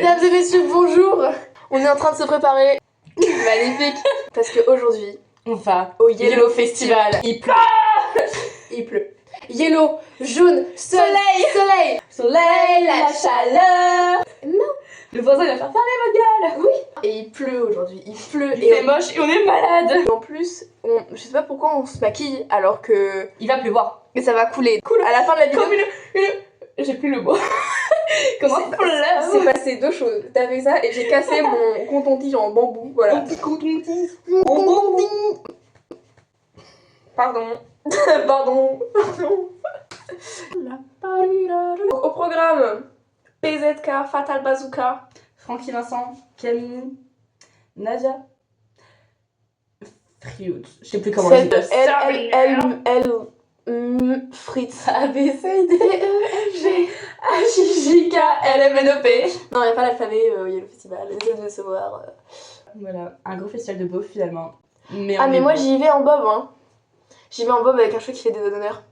Mesdames et messieurs, bonjour. On est en train de se préparer. Magnifique. Parce qu'aujourd'hui, on va au Yellow Festival. Il pleut. Il pleut. Yellow, jaune, soleil, soleil. Soleil, la chaleur. Non. Le voisin il va faire fermer votre gueule. Oui. Et il pleut aujourd'hui, il pleut. Il fait moche et on est malade. Et en plus, je sais pas pourquoi on se maquille alors que... Il va pleuvoir. Mais ça va couler. Cool. À la fin de la vidéo... Comme j'ai plus le mot. Comment c'est passé deux choses. T'avais ça et j'ai cassé mon coton-tige en bambou. Voilà. Mon petit coton-tige. Pardon. Pardon. Donc, au programme, PZK, Fatal Bazooka, Francky Vincent, Camille, Nadia, Friot. Je sais plus comment L, Fritz, A, B, C, D, E, F, G, H, I, J, K, L, M, N, O, P. Non, il n'y a pas l'alphabet, il y a le festival, les autres de se voir. Voilà, un gros festival de beauf finalement. Mais mais moi j'y vais en bob, hein. J'y vais en bob avec un cheveu qui fait des doigts d'honneur.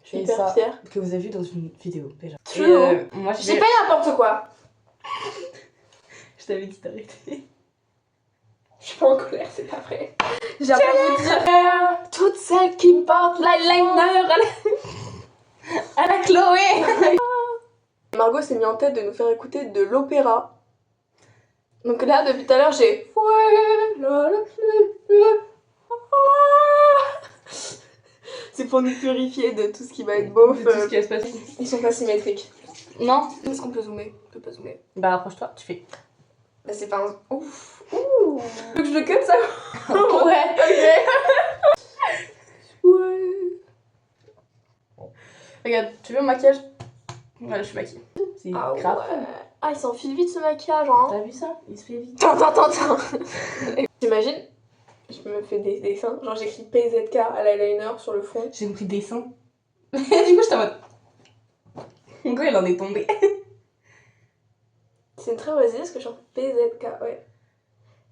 Je suis hyper fière. Que vous avez vu dans une vidéo déjà. True. Moi J'ai pas n'importe quoi. Je t'avais dit d'arrêter. Je suis pas en colère, c'est pas vrai. J'ai envie de vous dire toutes celles qui portent l'eyeliner à la Chloé. Margot s'est mis en tête de nous faire écouter de l'opéra. Donc là, depuis tout à l'heure, j'ai... C'est pour nous purifier de tout ce qui va être beauf. Tout ce qui va se passer. Ils sont pas symétriques. Non. Est-ce qu'on peut zoomer? On peut pas zoomer. Bah approche-toi, tu fais. Bah c'est pas un... Ouf. Ouh. Faut que je le cut ça? Ouais. Ok. Ouais. Regarde, tu veux mon maquillage? Voilà, je suis maquillée. C'est grave. Ouais. Ah, il s'enfile vite ce maquillage, hein. T'as vu ça? Il se fait vite. Attends. T'imagines? Je me fais des dessins, genre j'écris PZK à l'eyeliner sur le front. J'ai compris dessin. Du coup, j'étais en mode. Mon gars, il en est tombé. C'est une très mauvaise idée parce que je chante PZK, ouais.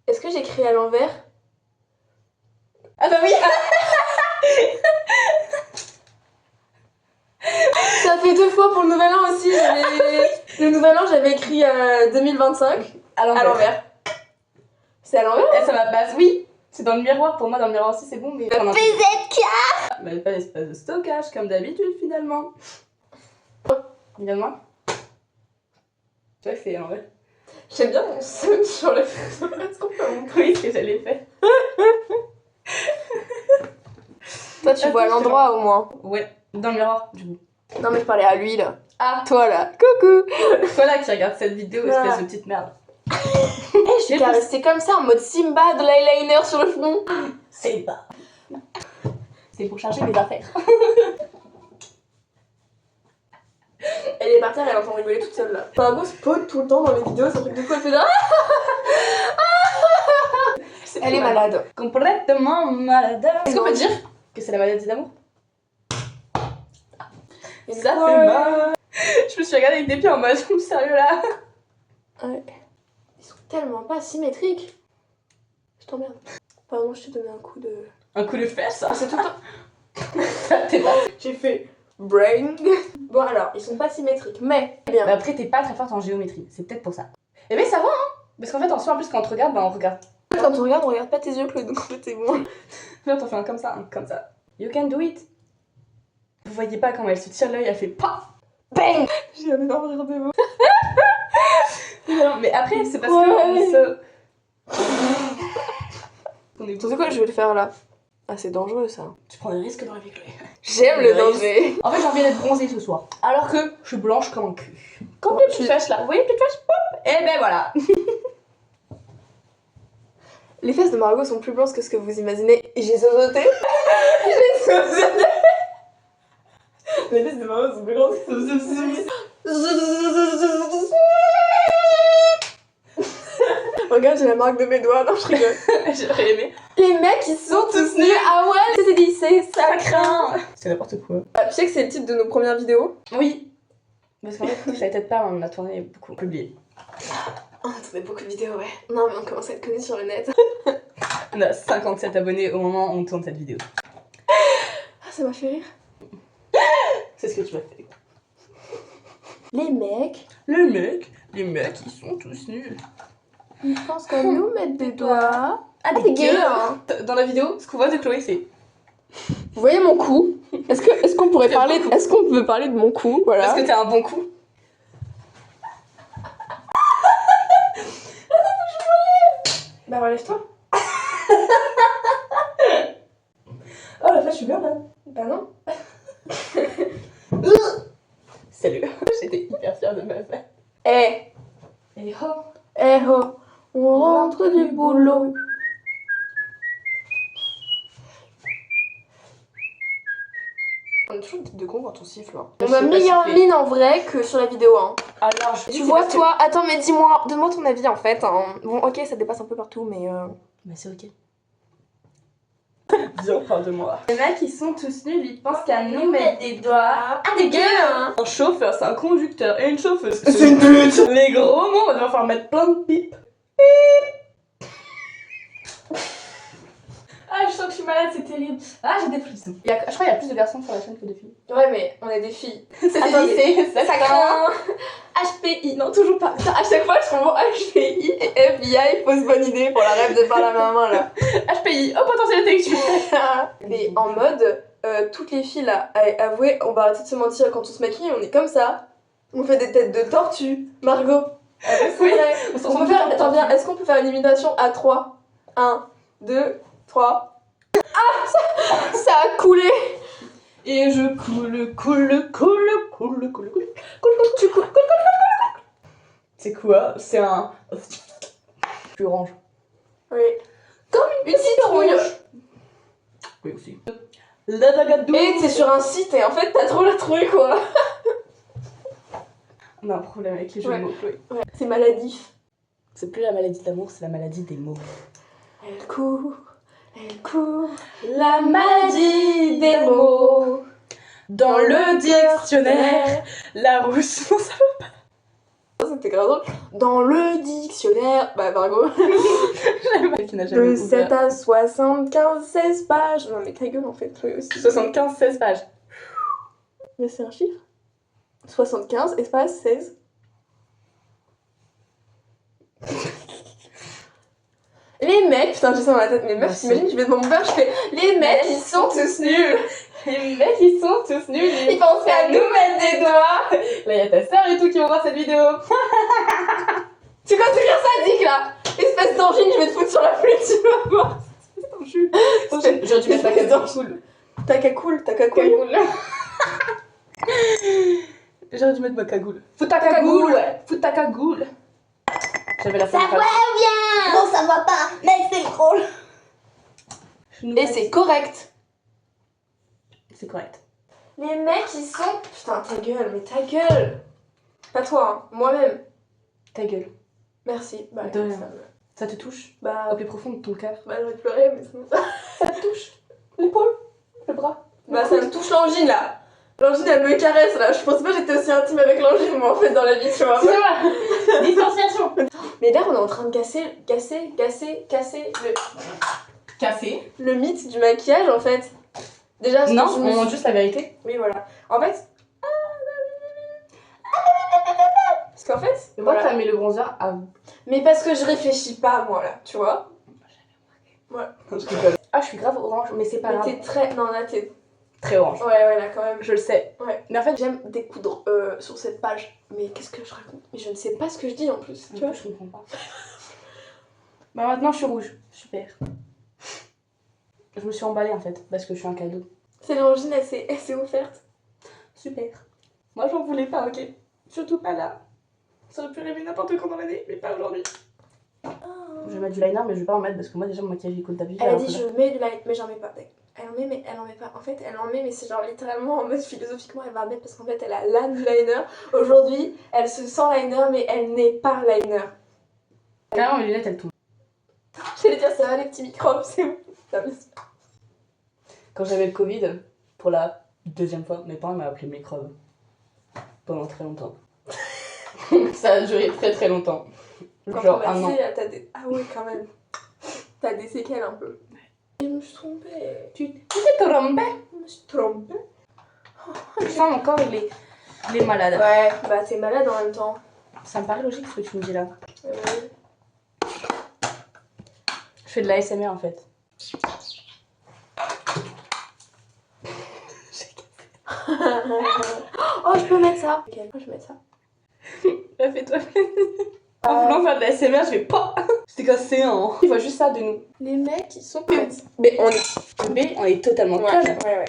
Est-ce que j'écris à l'envers? Ah bah oui. Ça fait 2 fois pour le nouvel an aussi. Le nouvel an, j'avais écrit 2025 à l'envers. C'est à l'envers? Et ça m'a base, oui. C'est dans le miroir, pour moi dans le miroir aussi c'est bon, mais... PZK. Bah pas d'espace de stockage comme d'habitude finalement. Regarde-moi. Tu vois que c'est à l'envers. J'aime bien mon seum sur le photo. Est-ce qu'on peut montrer? Oui, ce que j'allais faire. Toi tu vois l'endroit au moins. Ouais, dans le miroir du coup. Non mais je parlais à lui là. Ah, toi là. Coucou. Toi là qui regarde cette vidéo, espèce de petite merde. Je suis restée comme ça en mode Simba de l'eyeliner sur le front. C'est pas. C'est pour charger mes affaires. Elle est par terre, elle entend rigoler toute seule là. Margot se pote tout le temps dans les vidéos, c'est un truc de fou, elle fait là. Elle est malade. Complètement malade. Est-ce qu'on peut dire que c'est la maladie d'amour? Ça fait mal. Je me suis regardée avec des pieds en mode sérieux là. Ouais. Ils sont tellement pas symétriques. Je t'emmerde. Pardon, je t'ai donné un coup de... Un coup de fesse. C'est tout le temps. T'es pas. J'ai fait brain. Bon alors, ils sont pas symétriques, mais bien. Bah après t'es pas très forte en géométrie, c'est peut-être pour ça. Eh ben ça va hein. Parce qu'en fait en soi en plus quand on te regarde, bah on regarde. Quand on regarde pas tes yeux Claude, donc en fait c'est bon. Là t'en fais un comme ça, un comme ça. You can do it. Vous voyez pas comment elle se tire l'œil, elle fait pas. Bang. J'ai un énorme rire de mots. Non mais après c'est parce que Tu sais quoi je vais le faire là? Ah c'est dangereux ça. Tu prends des risques dans la vie Chloé. J'aime le danger. En fait j'ai envie d'être bronzée ce soir. Alors que je suis blanche comme un cul. Comme les petites fesses là, vous voyez les petites fesses? Pop. Et ben voilà. Les fesses de Margot sont plus blanches que ce que vous imaginez. Et j'ai sauté. J'ai sauté. Les fesses de Margot sont plus grandes que ce que vous imaginez. Regarde, j'ai la marque de mes doigts. Non, je rigole. J'aurais aimé. Les mecs, ils sont tous nus. Ah ouais, c'est dit, c'est ça craint. C'est n'importe quoi. Tu sais que c'est le titre de nos premières vidéos? Oui. Parce qu'en fait, ça peut-être pas, on a tourné beaucoup. Publié. On a tourné beaucoup de vidéos, ouais. Non, mais on commence à être connus sur le net. On a 57 abonnés au moment où on tourne cette vidéo. Ah, ça m'a fait rire. C'est ce que tu m'as fait. Les mecs. Le mec Les mecs, ils sont tous nuls. Ils pensent qu'à nous mettre des doigts. Ah, t'es gay, hein. Dans la vidéo, ce qu'on voit de Chloé, c'est... Vous voyez mon cou? Est-ce qu'on pourrait parler... Est-ce qu'on peut parler de mon cou? Voilà. Parce que t'as un bon coup. Bah relève-toi. Oh la vache, je suis bien là. Bah non. Salut. J'étais hyper fière de ma fête. Eh. Et oh. Eh oh. On rentre du boulot. On est toujours de con quand on siffle. Hein. On a meilleure mine en vrai que sur la vidéo. Hein. Alors, Tu vois, toi, attends, mais dis-moi, donne-moi ton avis en fait. Hein. Bon, ok, ça dépasse un peu partout, mais. Mais c'est ok. Viens, parle de moi. Les mecs, ils sont tous nuls, ils pensent qu'à nous mettre des doigts. Ah, des gueux, hein. Un chauffeur, c'est un conducteur, et une chauffeuse, c'est une pute. Les gros mots, on va devoir faire mettre plein de pipes. Ah, je sens que je suis malade, c'est terrible. Ah, j'ai des frissons. Je crois qu'il y a plus de garçons sur la chaîne que de filles. Ouais, mais on est des filles. C'est Attendez, ça craint. HPI, non, toujours pas. Putain, à chaque fois, je confonds HPI et FBI, fausse bonne idée pour la rêve de par la main là. HPI, au potentiel intellectuel. Mais en mode, toutes les filles là, avouez, on va arrêter de se mentir, quand on se maquille, on est comme ça. On fait des têtes de tortue. Margot, c'est vrai. On peut faire, attends, viens, est-ce qu'on peut faire une imitation à 3 1, 2, 3. Ah, ça a coulé. Et je coule. Tu coules. C'est quoi? C'est un... Plus orange. Oui. Comme une citrouille. Oui, aussi. La dagadou. Et t'es sur un site et en fait t'as trop la trouille quoi. On a un problème avec les jeux de mots, Chloé. Ouais, c'est maladif. C'est plus la maladie de l'amour, c'est la maladie des mots. Elle court, la maladie des mots. Dans le dictionnaire, la rousse... C'était grave drôle. Dans le dictionnaire, bah Margot. De De 7 à 75, 16 pages. Non mais ta gueule en fait, toi aussi. 75, 16 pages. Mais c'est un chiffre. 75, espace 16. Les mecs, putain j'ai ça dans la tête, mais meuf, Merci. t'imagines, je vais devant mon père, je fais les mecs ils sont tous nuls. Les mecs, ils sont tous nuls. Ils pensent à nous mettre des doigts. Là, il y a ta sœur et tout qui vont voir cette vidéo. C'est quoi ce rire sadique là? Espèce d'angine, je vais te foutre sur la flûte, tu vas voir. Espèce d'angine. J'aurais dû mettre ma cagoule. Ta cagoule. J'aurais dû mettre ma cagoule. Faut ta cagoule, ouais. Faut ta cagoule. J'avais la Ça va bien. Non, ça va pas, mais c'est drôle. Et c'est correct. C'est correct. Les mecs ils sont... Putain ta gueule, mais ta gueule. Pas toi, hein, moi-même. Ta gueule. Merci. Bah, De rien. ça me- Ça te touche Bah, au plus profond de ton cœur. bah j'aurais pleuré, mais sinon... Ça te touche l'épaule, le bras. Bah ça me touche l'angine là. L'angine elle me caresse là. Je pensais pas que j'étais aussi intime avec l'angine moi en fait dans la vie, tu vois. Excusez-moi. Distanciation. Mais là on est en train de casser Cassé. le mythe du maquillage en fait. Déjà, Non, je on me montre suis- juste la vérité. Oui voilà. En fait... Parce qu'en fait... Pourquoi voilà. t'as mis le bronzer à... Mais parce que je réfléchis pas moi là, tu vois. Je rigole. Ah, je suis grave orange, mais c'est pas Mais grave. t'es très... Non là t'es... Très orange. Ouais là quand même. Je le sais. Ouais. Mais en fait, J'aime découdre sur cette page. Mais qu'est-ce que je raconte? Mais je ne sais pas ce que je dis en plus, tu vois. je comprends pas. Bah maintenant, je suis rouge. Super. Je me suis emballée en fait, parce que je suis un cadeau. C'est l'angine, elle s'est offerte. Super. Moi, j'en voulais pas, ok? Surtout pas là. Ça aurait pu arriver n'importe quand dans l'année, mais pas aujourd'hui. Je vais mettre du liner, mais je vais pas en mettre parce que moi, déjà, mon maquillage il coûte d'habitude. Elle a dit je mets du light, mais j'en mets pas. Elle en met, mais elle en met pas. En fait, elle en met, mais c'est genre littéralement en mode philosophiquement, elle va en mettre parce qu'en fait, elle a l'âme du liner. Aujourd'hui, elle se sent liner, mais elle n'est pas liner. Carrément, mes lunettes elles tombent. J'allais dire, ça va les petits microbes, c'est bon. Ça va. Quand j'avais le Covid, pour la deuxième fois, mes parents m'ont appelé microbe. Pendant très longtemps. Ça a duré très très longtemps. Quand Genre on un m'a an. dit, t'as des... Ah ouais, quand même. T'as des séquelles un peu. Je me suis trompée. Tu t'es trompé. Je me suis trompée. Je sens encore les malades. Ouais, bah t'es malade en même temps. Ça me paraît logique ce que tu me dis là. Je fais de la SMR en fait. Oh, je peux mettre ça. Ok, je vais mettre ça. Bah, fais-toi. En voulant faire de la SMR, je vais pas. J'étais cassé, hein. Il voit juste ça de nous. Les mecs, ils sont prêts. Mais on est totalement connes. Ouais.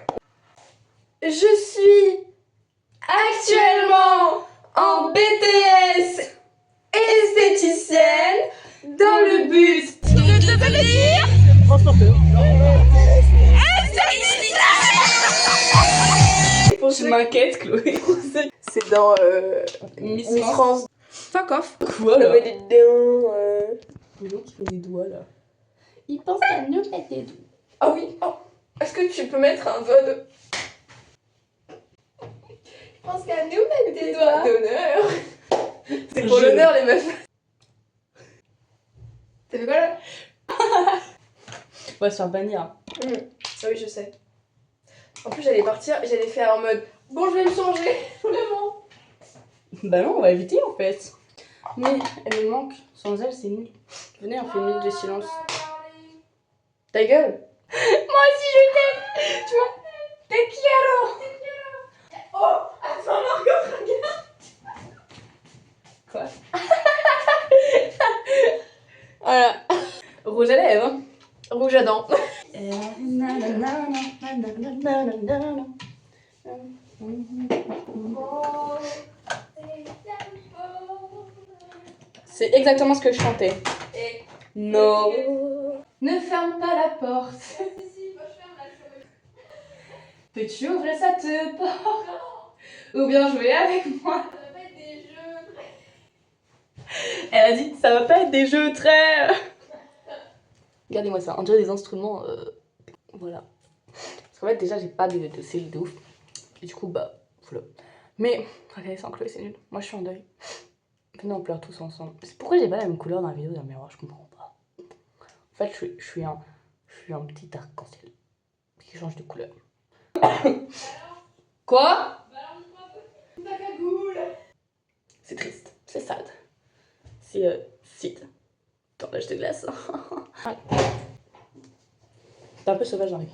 Je suis actuellement en BTS esthéticienne dans le but de devenir Je m'inquiète, Chloé. C'est dans Miss Miss France. Fuck off. Quoi là? Lever des dents. Les gens qui font des doigts là. Ils pensent à nous mettre des doigts. Ah oui. Oh. Est-ce que tu peux mettre un doigt de... Je pense qu'à nous mettre des doigts d'honneur. C'est pour l'honneur les meufs. T'as fait quoi là? On va se faire bannir. Ah oui, je sais. En plus, j'allais partir, j'allais faire en mode bon, je vais me changer. Vraiment. Bah non, on va éviter en fait. Mais elle me manque. Sans elle, c'est nul. Venez, on fait une minute de silence. Ta gueule. Moi aussi, je t'aime. Tu vois. Te quiero. Oh, attends, Margot, regarde. Quoi? Voilà. Rouge à lèvres. Hein. Rouge à dents. C'est exactement ce que je chantais. Et Non. Ne ferme pas la porte. Peux-tu ouvrir cette porte? Ou bien jouer avec moi? Ça va être des jeux. Elle a dit ça va pas être des jeux très... Regardez-moi ça, on dirait des instruments, voilà. Parce qu'en fait déjà j'ai pas de série de ouf. Et du coup bah, voilà. Mais, regardez sans Chloé c'est nul. Moi je suis en deuil. Venez on pleure tous ensemble. C'est pourquoi j'ai pas la même couleur dans la vidéo d'un miroir, je comprends pas. En fait je suis un petit arc-en-ciel qui change de couleur. Quoi? Ta cagoule. C'est triste, c'est sad. C'est Sid dans l'âge de glace. T'es un peu sauvage dans la vie.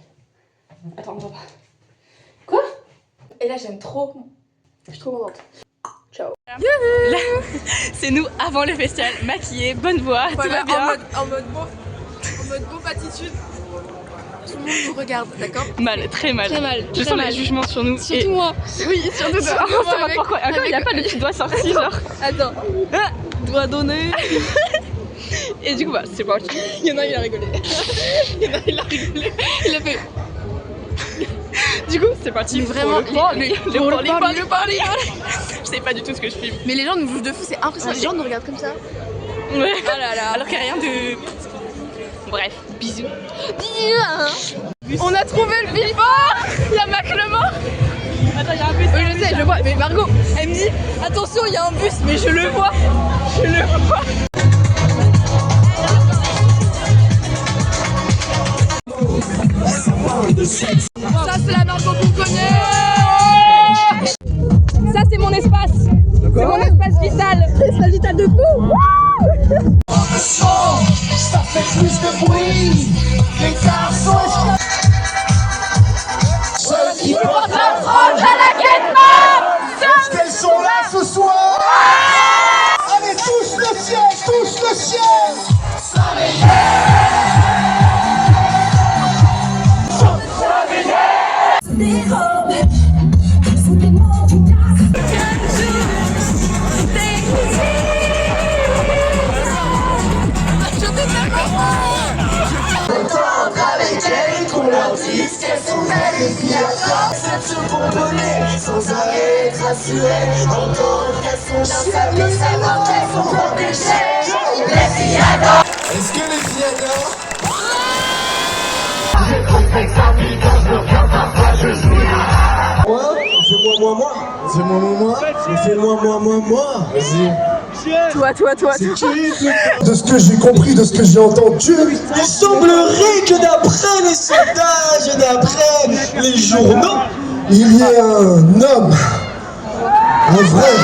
Attends, on va pas. Quoi? Et là, j'aime trop. Je suis trop contente. Ciao. Là, c'est nous avant le festival, maquillés, bonne voix, Voilà, tout va bien. en mode beau attitude. Tout le monde nous regarde, d'accord? Mal, très mal. Très mal. Je sens les jugements sur nous. Surtout moi. Oui, surtout toi. Surtout moi, Ça va avec- pourquoi. Encore il a pas le petit doigt sorti, genre. Attends. Doigt donné. Et du coup, bah, c'est parti. Il y en a, il a rigolé. Il y en a, il a rigolé. Il a fait. Du coup, c'est parti. Mais vraiment, le parler. Je sais pas du tout ce que je filme. Mais les gens nous jugent de fou, c'est impressionnant. Les gens nous regardent comme ça. Ouais. Oh là là. Alors qu'il n'y a rien de. Bref, bisous. On a trouvé le billboard. Il y a Mac Le Mans. Attends, il y a un bus. Oui, je sais, je le vois. Mais Margot, elle me dit attention, il y a un bus, mais je le vois. Je le vois. Ça, c'est la Margot qu'on connaît. Ça, c'est mon espace. C'est mon espace vital. Espace vital de fou. Ça fait plus de bruit. Les garçons. Ceux qui portent la frange à la guette-mort. Parce qu'elles sont là ce soir. Allez, touche le ciel, touche le ciel. Avec elles, qu'on leur dise qu'elles sont belles et puis attends, cette seconde donnée, sans arrêt être rassurées, entendre qu'elles sont bien faibles, savoir qu'elles sont protégées. Les filles adorent. Est-ce que les filles adorent? J'ai trop fait ça, puis quand je me regarde parfois je suis moi, c'est moi. Vas-y. Toi. C'est qui? De ce que j'ai compris, de ce que j'ai entendu, il semblerait que d'après les sondages et d'après les journaux, il y ait un homme En vrai.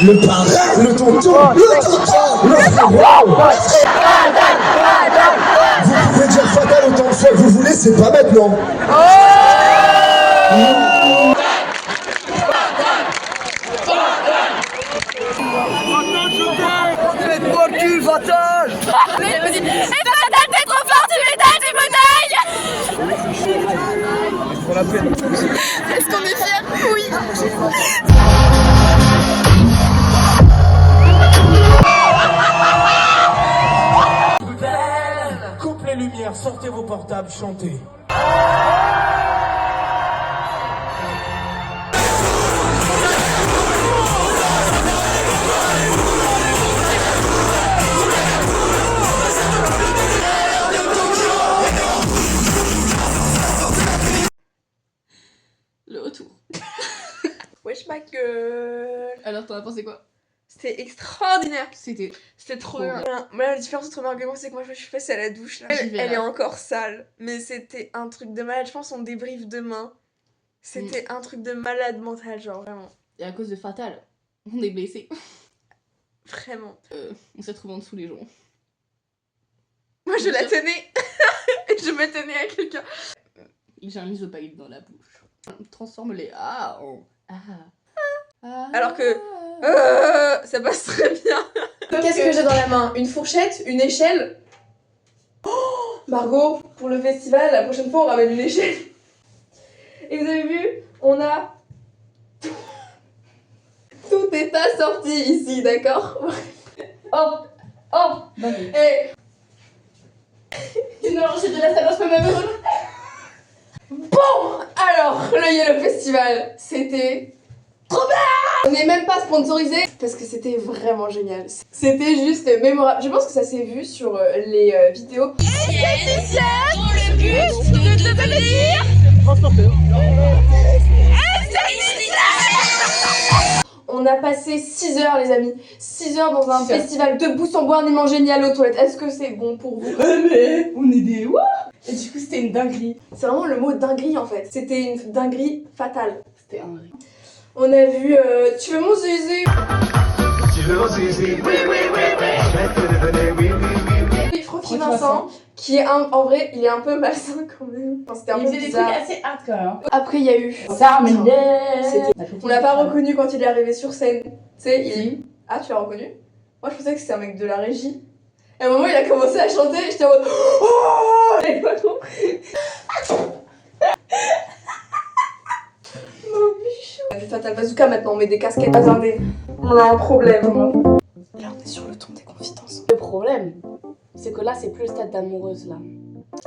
Le parrain, le tonton, le frérot. Vous pouvez dire fatal autant de fois que vous voulez, c'est pas maintenant. Faites-moi le cul, fatal. Fatal, t'es trop fort, tu m'étais Pour la peine. Est-ce qu'on est fiers? Oui. Coupe les lumières, sortez vos portables, chantez. Le retour. Wesh ma gueule. Alors, t'en as pensé quoi? C'était extraordinaire. C'était trop bien. Moi, la différence entre Margot et moi, c'est que moi, je me suis passée à la douche. Là. J'y vais, Elle là. est encore sale. Mais c'était un truc de malade. Je pense qu'on débriefe demain. C'était un truc de malade mental, genre vraiment. Et à cause de Fatal, on est blessé. Vraiment. On s'est retrouvé en dessous les gens. Moi, je la tenais. Et je me tenais à quelqu'un. J'ai un misopaïde dans la bouche. Transforme-les A en A. Alors que ça passe très bien. Qu'est-ce que j'ai dans la main? Une fourchette? Une échelle? Oh, Margot, pour le festival, la prochaine fois, on ramène une échelle. Et vous avez vu? On a... Tout est assorti ici, d'accord? Oh Et... Tu n'as lancé de la salle même. Bon, alors, le Yellow Festival, c'était trop bien. On n'est même pas sponsorisé parce que c'était vraiment génial. C'était juste mémorable. Je pense que ça s'est vu sur les vidéos. Dans le but de devenir On a passé 6 heures, les amis. 6 heures dans un festival debout sans boire ni manger ni aller aux toilettes. Est-ce que c'est bon pour vous? Mais on est des what? Et du coup, c'était une dinguerie. C'est vraiment le mot dinguerie en fait. C'était une dinguerie fatale. C'était un vrai. On a vu Tu veux mon zizi? Tu veux mon zizi? Oui, oui, oui, oui. Je vais te le donner, oui, oui, oui, oui. Francky Vincent, qui est en vrai, il est un peu malsain quand même. Enfin, c'était un Il peu faisait des bizarre. trucs assez hard quand même. Après, il y a eu. On l'a pas reconnu quand il est arrivé sur scène. Tu sais, il. Ah, tu l'as reconnu? Moi, je pensais que c'était un mec de la régie. Et à un moment, il a commencé à chanter, et j'étais en mode. Oh! J'avais pas compris. Mon bichou. On a vu Fatal Bazooka maintenant, on met des casquettes. Attendez, on a un problème. Là, on est sur le ton des confidences. Le problème, c'est que là, c'est plus le stade d'amoureuse là.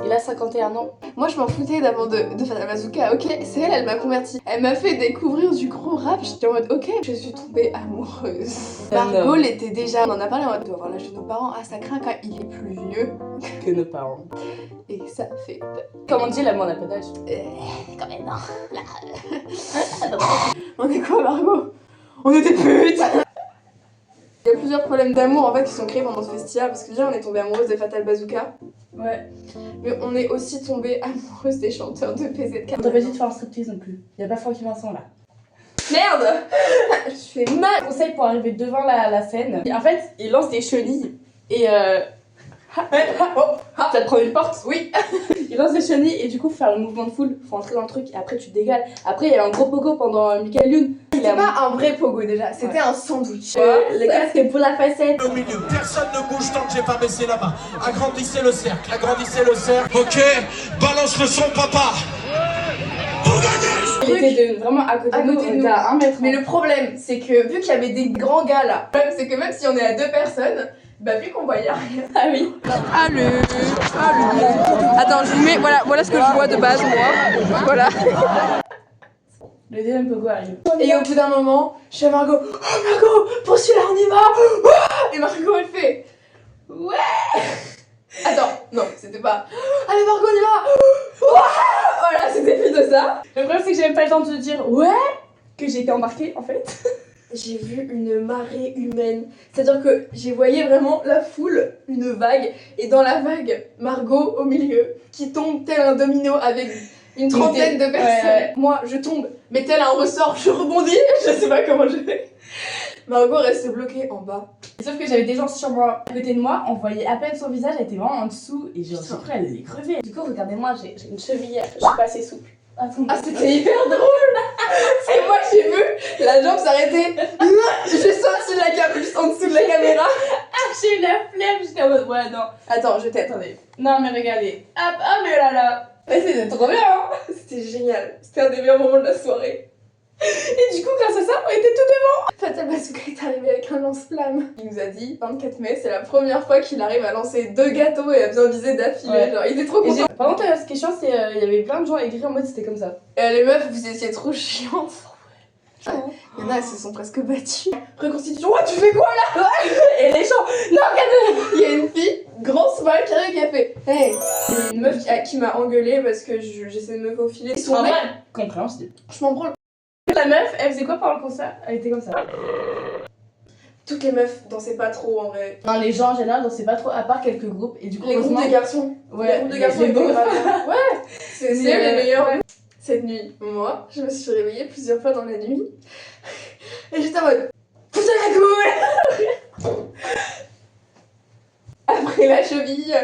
Il a 51 ans. Moi, je m'en foutais d'avant de Fatal Bazooka, ok? C'est elle m'a convertie. Elle m'a fait découvrir du gros rap. J'étais en mode, ok, je suis tombée amoureuse. Margot l'était déjà. On en a parlé en mode, doit avoir l'âge de nos parents. Ah, ça craint quand il est plus vieux. Que nos parents. Et ça fait peur. Comme on dit, l'amour n'a pas d'âge. Quand même, non. Là. On est quoi, Margot? On était putes. Il y a plusieurs problèmes d'amour en fait qui sont créés pendant ce festival parce que déjà on est tombé amoureuse de Fatal Bazooka. Ouais. Mais on est aussi tombé amoureuse des chanteurs de PZK. On t'a pas dit de faire un striptease non plus. Y a pas Francky Vincent là. Merde. Je fais mal. Conseil pour arriver devant la scène. Et en fait, il lance des chenilles et ça te prend une porte? Oui. Il lance des chenilles et du coup, faut faire le mouvement de foule, faut entrer dans le truc et après tu te dégales. Après, il y a un gros pogo pendant Michael Youn. C'était pas un vrai pogo déjà, c'était un sandwich. Le casque pour la facette. Au milieu, personne ne bouge tant que j'ai pas baissé la main. Agrandissez le cercle, agrandissez le cercle. Ok, balance le son, papa. Il était vraiment à côté de nous, on était à 1 mètre. Mais le problème, c'est que vu qu'il y avait des grands gars là, le problème c'est que même si on est à 2 personnes, bah vu qu'on voyait rien. Ah oui. Allez. Attends, je vous mets, voilà ce que je vois de base moi. Voilà. Le deuxième pogo arrive. Et au bout d'un moment, je fais à Margot, oh Margot, pour celui-là on y va. Et Margot elle fait, ouais. Attends, non, c'était pas, allez Margot on y va. Ouais. Voilà, c'était plutôt ça. Le problème c'est que j'avais pas le temps de te dire ouais que j'ai été embarquée en fait. j'ai vu une marée humaine. C'est-à-dire que j'ai voyé vraiment la foule, une vague, et dans la vague, Margot au milieu, qui tombe tel un domino avec une trentaine de personnes. Ouais. Moi, je tombe, mais tel un ressort, je rebondis, je sais pas comment je fais. Margot reste bloquée en bas. Sauf que j'avais des gens sur moi. À côté de moi, on voyait à peine son visage, elle était vraiment en dessous. Et genre, j'ai cru qu'elle allait crever. Du coup, regardez-moi, j'ai une cheville, je suis pas assez souple. Ah, c'était hyper drôle. Parce que moi, j'ai vu la jambe s'arrêter. J'ai sorti la capuche en dessous de la caméra. J'ai eu la flemme, j'étais en mode, ouais, non. Attends, je t'aide. Attendez. Non, mais regardez. Hop, oh, mais là là. Mais c'était trop bien, hein. C'était génial. C'était un des meilleurs moments de la soirée. Et du coup, grâce à ça, on était tout devant. Fatal Bazooka est arrivé avec un lance-flamme. Il nous a dit, 24 mai, c'est la première fois qu'il arrive à lancer 2 gâteaux et à bien viser d'affilée. Ouais. Genre, il était trop content. Par contre, ce qui est chiant, c'est il y avait plein de gens écrits en mode c'était comme ça. Les meufs, vous étiez trop chiantes. Il y en a, elles se sont presque battues. Reconstitution, ouais, tu fais quoi là? Et les gens, non, regardez. Il y a une fille, grand smile, qui arrive, qui a fait hey. Il y a une meuf qui m'a engueulée parce que j'essaie de me faufiler. Ils sont En mecs, vrai, compréhensible. je m'en branle. La meuf, elle faisait quoi pendant le concert? Elle était comme ça. Toutes les meufs dansaient pas trop en vrai. Non, les gens en général dansaient pas trop, à part quelques groupes. Et du coup, Les groupes heureusement- de garçons. Ouais, Les groupes de garçons les étaient beaufs. grave bien. Ouais, c'est Mais, les meilleurs. ouais. Cette nuit, moi, je me suis réveillée plusieurs fois dans la nuit. Et j'étais en mode poussez la cool. Après la cheville,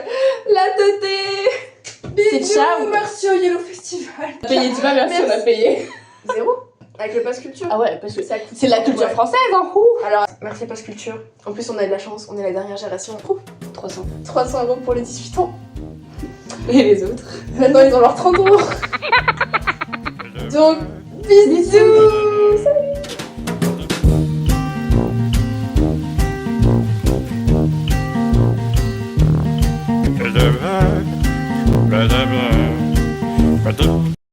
la teuté. C'est ciao. Merci au Yellow Festival. Payé, tu vois, merci, on a payé. 0 avec le pass culture. Ah ouais, parce que Ça coûte c'est la culture ouais. française, hein. Alors, merci le pass culture. En plus, on a de la chance, on est la dernière génération. 300. 300 € pour les 18 ans. Et les autres? Maintenant, ils ont leurs 30 €. Donc, bisous. Blah, blah, blah, blah, blah, blah.